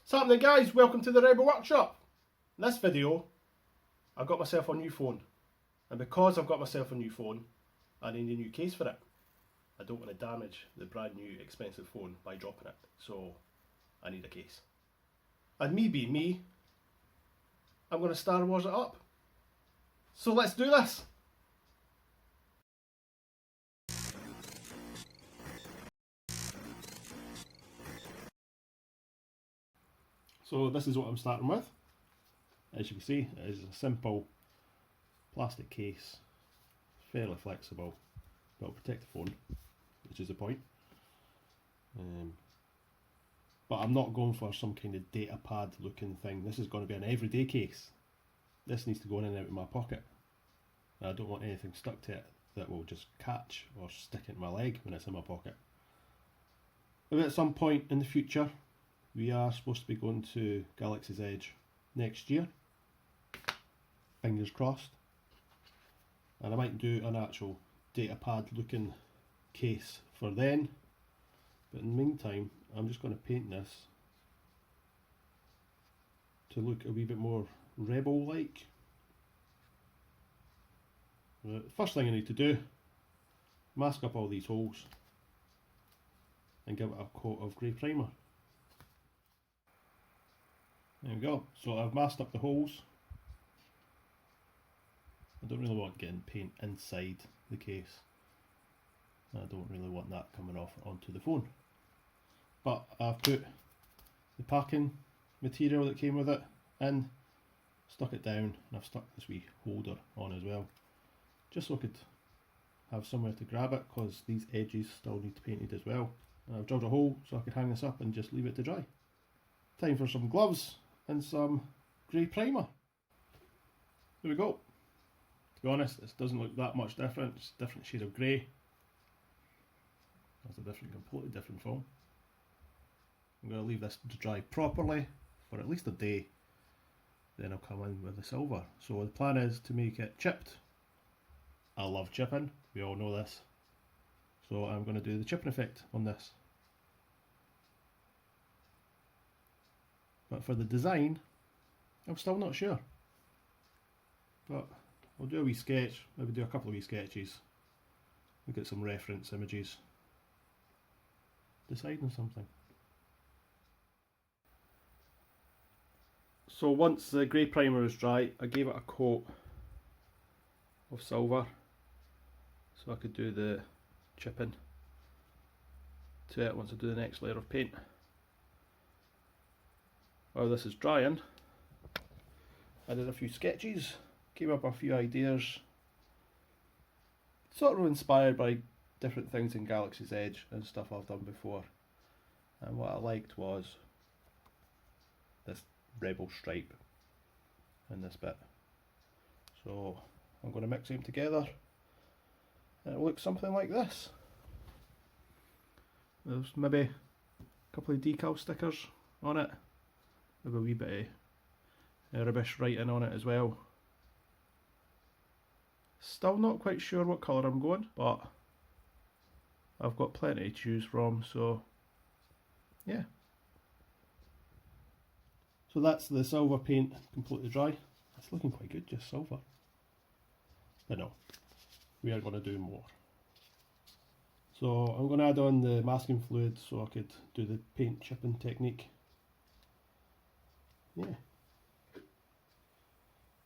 What's happening, guys? Welcome to the Rebel Workshop. In this video, I got myself a new phone, and because I've got myself a new phone, I need a new case for it. I don't want to damage the brand new expensive phone by dropping it, so I need a case. And me being me, I'm going to Star Wars it up. So let's do this! So this is what I'm starting with. As you can see, it is a simple plastic case, fairly flexible, but it'll protect the phone, which is the point. But I'm not going for some kind of data pad looking thing. This is going to be an everyday case. This needs to go in and out of my pocket. I don't want anything stuck to it that will just catch or stick into my leg when it's in my pocket. If at some point in the future we are supposed to be going to Galaxy's Edge next year, fingers crossed, and I might do an actual data pad looking case for then, but in the meantime I'm just going to paint this to look a wee bit more Rebel like. The first thing I need to do, mask up all these holes and give it a coat of grey primer. There we go. So I've masked up the holes. I don't really want getting paint inside the case. I don't really want that coming off onto the phone. But I've put the packing material that came with it in, stuck it down, and I've stuck this wee holder on as well, just so I could have somewhere to grab it, because these edges still need painted as well. And I've drilled a hole so I could hang this up and just leave it to dry. Time for some gloves and some grey primer. There we go. To be honest, this doesn't look that much different. It's a different shade of grey. That's a completely different foam. I'm going to leave this to dry properly for at least a day. Then I'll come in with the silver. So the plan is to make it chipped. I love chipping, we all know this. So I'm going to do the chipping effect on this. But for the design, I'm still not sure. But I'll do a wee sketch, maybe do a couple of wee sketches, look at some reference images, decide on something. So once the grey primer is dry, I gave it a coat of silver so I could do the chipping to it once I do the next layer of paint. While this is drying, I did a few sketches, came up with a few ideas, sort of inspired by different things in Galaxy's Edge and stuff I've done before. And what I liked was this Rebel stripe in this bit. So I'm going to mix them together and it looks something like this. There's maybe a couple of decal stickers on it, with a wee bit of Arabic writing on it as well. Still not quite sure what colour I'm going, but I've got plenty to choose from, so yeah. So that's the silver paint completely dry. It's looking quite good, just silver. But no, we are going to do more. So I'm going to add on the masking fluid so I could do the paint chipping technique. Yeah.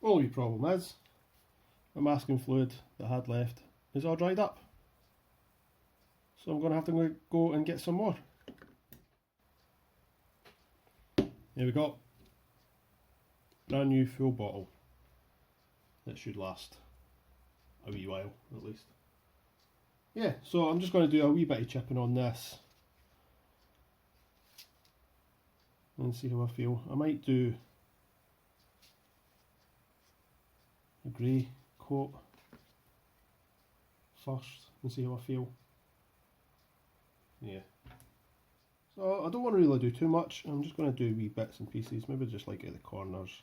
Only problem is, the masking fluid that I had left is all dried up. So I'm going to have to go and get some more. Here we go. Brand new full bottle. That should last a wee while at least. Yeah, so I'm just going to do a wee bit of chipping on this and see how I feel. I might do a grey coat first and see how I feel. Yeah. So I don't want to really do too much. I'm just going to do wee bits and pieces, maybe just like at the corners.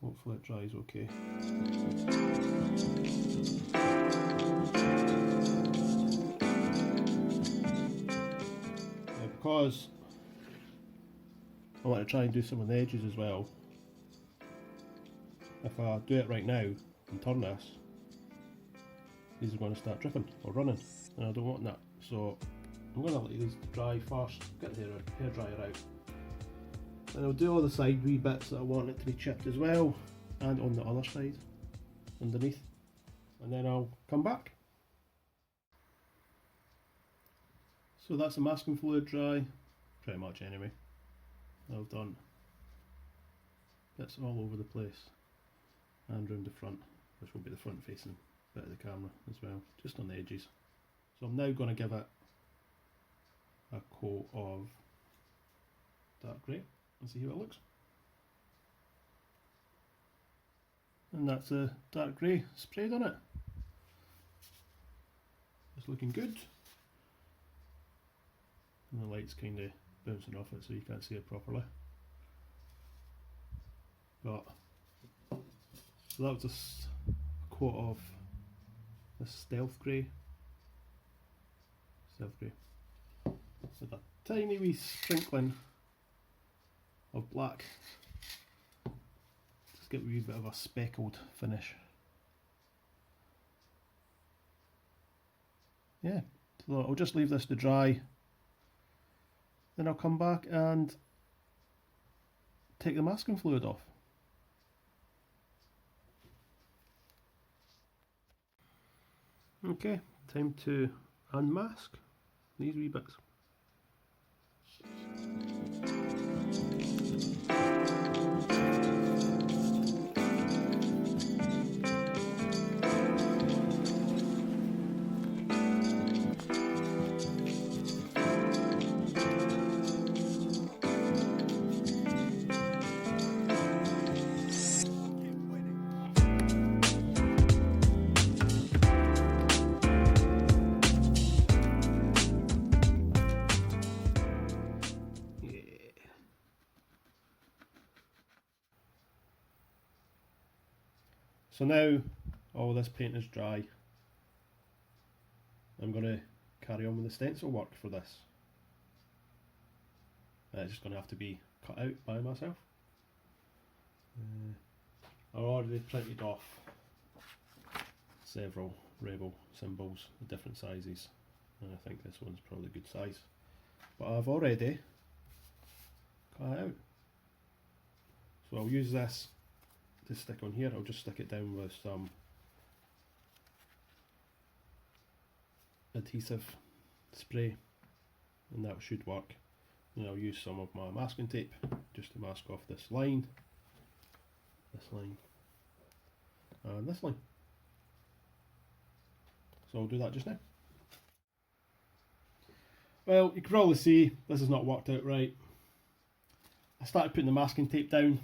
Hopefully it dries okay. Because I want to try and do some on the edges as well. If I do it right now and turn this, these are going to start dripping or running, and I don't want that. So I'm going to let these dry first, get the hairdryer out, and I'll do all the side wee bits that I want it to be chipped as well, and on the other side, underneath, and then I'll come back. So that's the masking fluid dry, pretty much anyway. I've done bits all over the place and round the front, which will be the front facing bit of the camera as well, just on the edges. So I'm now going to give it a coat of dark grey and see how it looks. And that's a dark grey sprayed on it. It's looking good. And the light's kind of bouncing off it so you can't see it properly. But so that was just a coat of this stealth grey with a tiny wee sprinkling of black. Just get a wee bit of a speckled finish. Yeah, so I'll just leave this to dry. Then I'll come back and take the masking fluid off. Okay, time to unmask these wee bits. So now all this paint is dry, I'm going to carry on with the stencil work for this. It's just going to have to be cut out by myself. I've already printed off several rebel symbols of different sizes, and I think this one's probably a good size. But I've already cut it out. So I'll use this to stick on here. I'll just stick it down with some adhesive spray and that should work. And I'll use some of my masking tape just to mask off this line, and this line. So I'll do that just now. Well, you can probably see this has not worked out right. I started putting the masking tape down.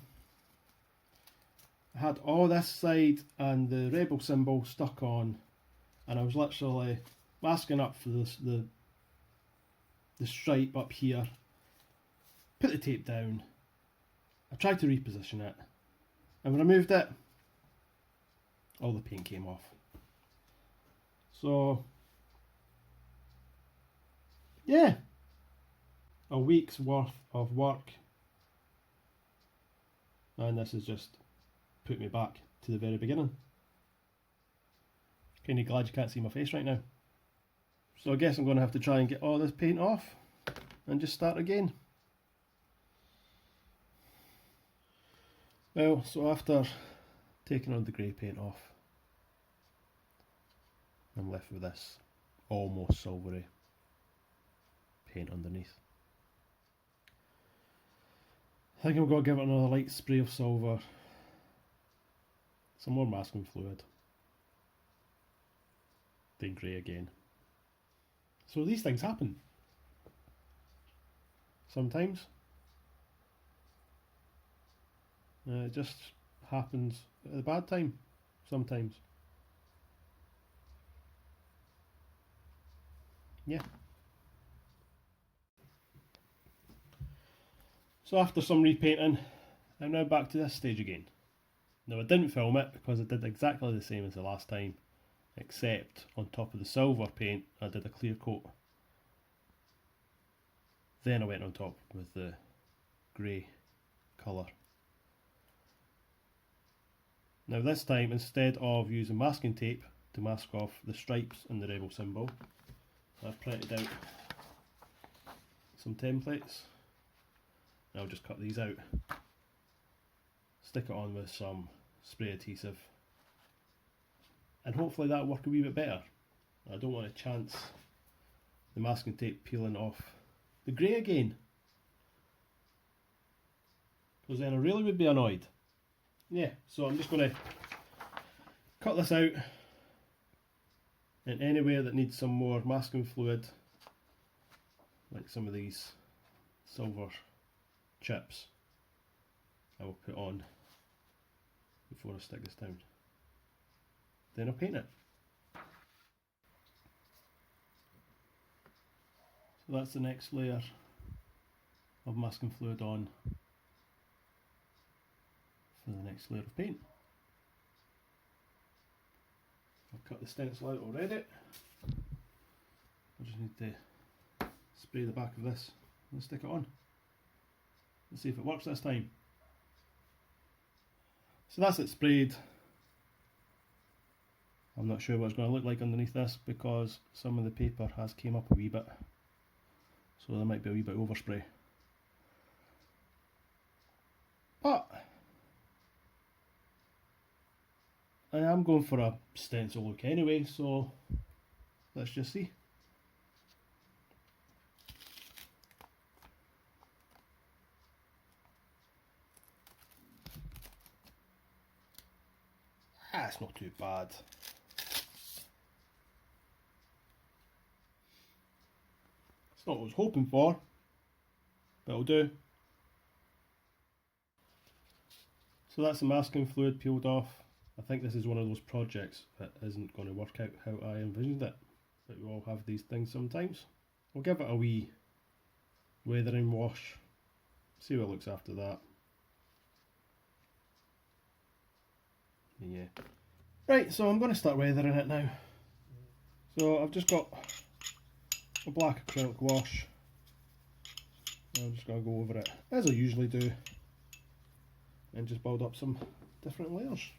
I had all this side and the rebel symbol stuck on, and I was literally masking up for the stripe up here. Put the tape down. I tried to reposition it, and when I moved it, all the paint came off. So yeah, a week's worth of work, and this has just put me back to the very beginning. Kinda glad you can't see my face right now. So I guess I'm going to have to try and get all this paint off and just start again. Well, so after taking all the grey paint off, I'm left with this almost silvery paint underneath. I think I'm going to give it another light spray of silver, some more masking fluid, then grey again. So these things happen sometimes. It just happens at a bad time sometimes. Yeah. So after some repainting, I'm now back to this stage again. Now I didn't film it because I did exactly the same as the last time, except on top of the silver paint I did a clear coat. Then I went on top with the grey colour. Now this time, instead of using masking tape to mask off the stripes and the rebel symbol, I've printed out some templates. I'll just cut these out, stick it on with some spray adhesive, and hopefully that'll work a wee bit better. I don't want to chance the masking tape peeling off the grey again, because then I really would be annoyed. Yeah, so I'm just going to cut this out, and anywhere that needs some more masking fluid, like some of these silver chips, I will put on before I stick this down. Then I'll paint it. So that's the next layer of masking fluid on for the next layer of paint. I've cut the stencil out already. I just need to spray the back of this and stick it on. Let's see if it works this time. So that's it sprayed. I'm not sure what it's going to look like underneath this because some of the paper has came up a wee bit, so there might be a wee bit overspray. But I am going for a stencil look anyway, so let's just see. It's not too bad. It's not what I was hoping for, but it'll do. So that's the masking fluid peeled off. I think this is one of those projects that isn't going to work out how I envisioned it, but we all have these things sometimes. We'll give it a wee weathering wash, see what it looks after that. Yeah. Right, so I'm going to start weathering it now. So I've just got a black acrylic wash. I'm just going to go over it as I usually do and just build up some different layers.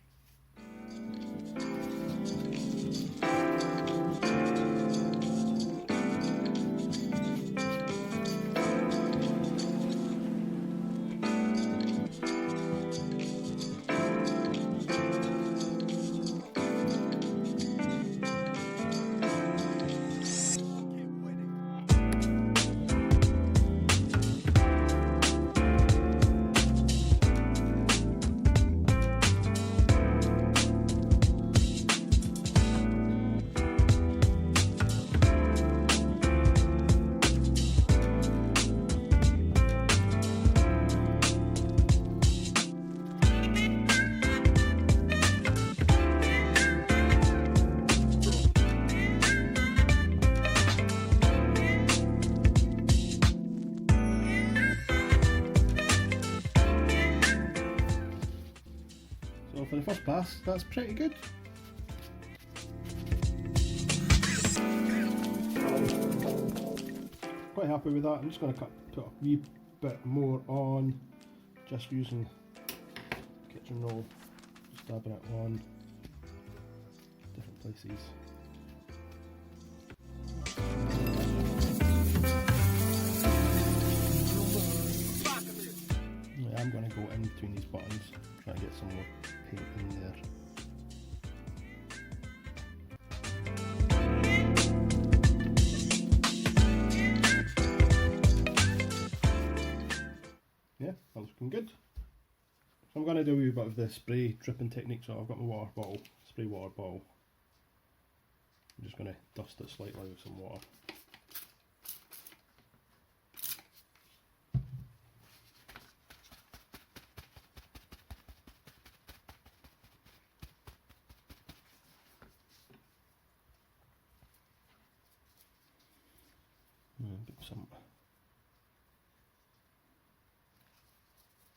So for the first pass, that's pretty good. Quite happy with that. I'm just going to put a wee bit more on, just using kitchen roll, just dabbing it on different places. Yeah, I'm going to go in between these buttons, try to get some more paint in there. Yeah, that's looking good. So I'm going to do a wee bit of the spray dripping technique. So I've got my water bottle, spray water bottle. I'm just going to dust it slightly with some water. Get some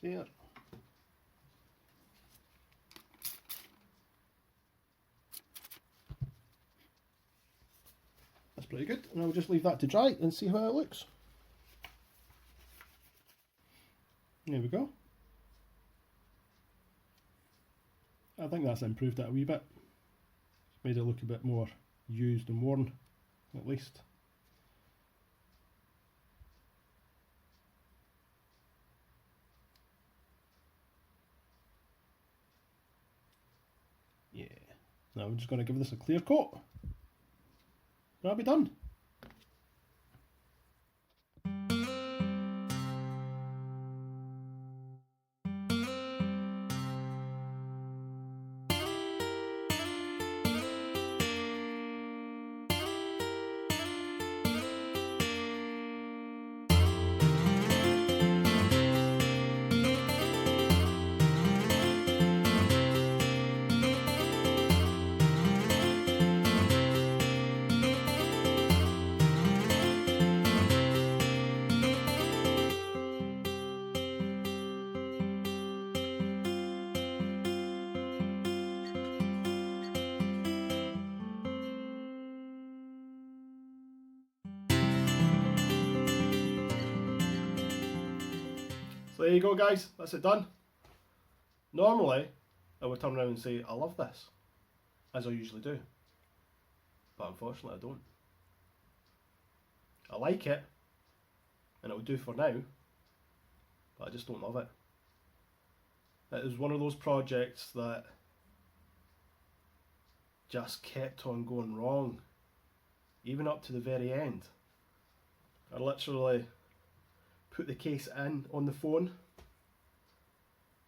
there. That's pretty good, and I'll just leave that to dry and see how it looks. There we go. I think that's improved it a wee bit. Made it look a bit more used and worn, at least. Yeah. Now we're just going to give this a clear coat. That'll be done. So there you go guys, that's it done. Normally I would turn around and say I love this, as I usually do, but unfortunately I don't. I like it and it will do for now, but I just don't love it. It was one of those projects that just kept on going wrong, even up to the very end. I literally put the case in on the phone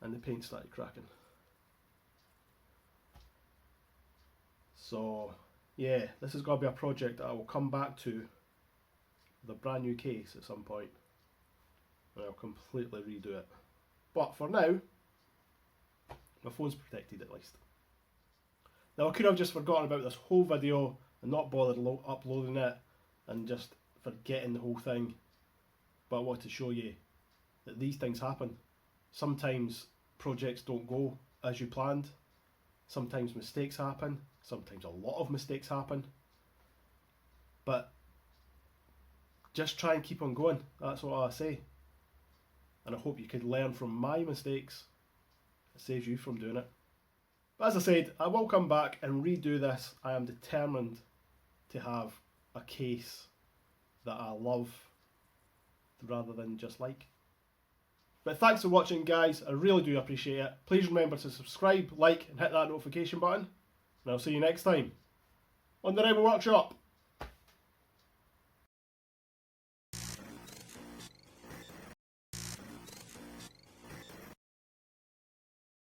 and the paint started cracking. So yeah, this is going to be a project that I will come back to with a brand new case at some point, and I'll completely redo it. But for now, my phone's protected at least. Now I could have just forgotten about this whole video and not bothered uploading it and just forgetting the whole thing, but I want to show you that these things happen. Sometimes projects don't go as you planned, sometimes mistakes happen, sometimes a lot of mistakes happen, but just try and keep on going, that's what I say. And I hope you could learn from my mistakes. It saves you from doing it. But as I said, I will come back and redo this. I am determined to have a case that I love rather than just like. But thanks for watching guys, I really do appreciate it. Please remember to subscribe, like and hit that notification button, and I'll see you next time on the Rebel Workshop.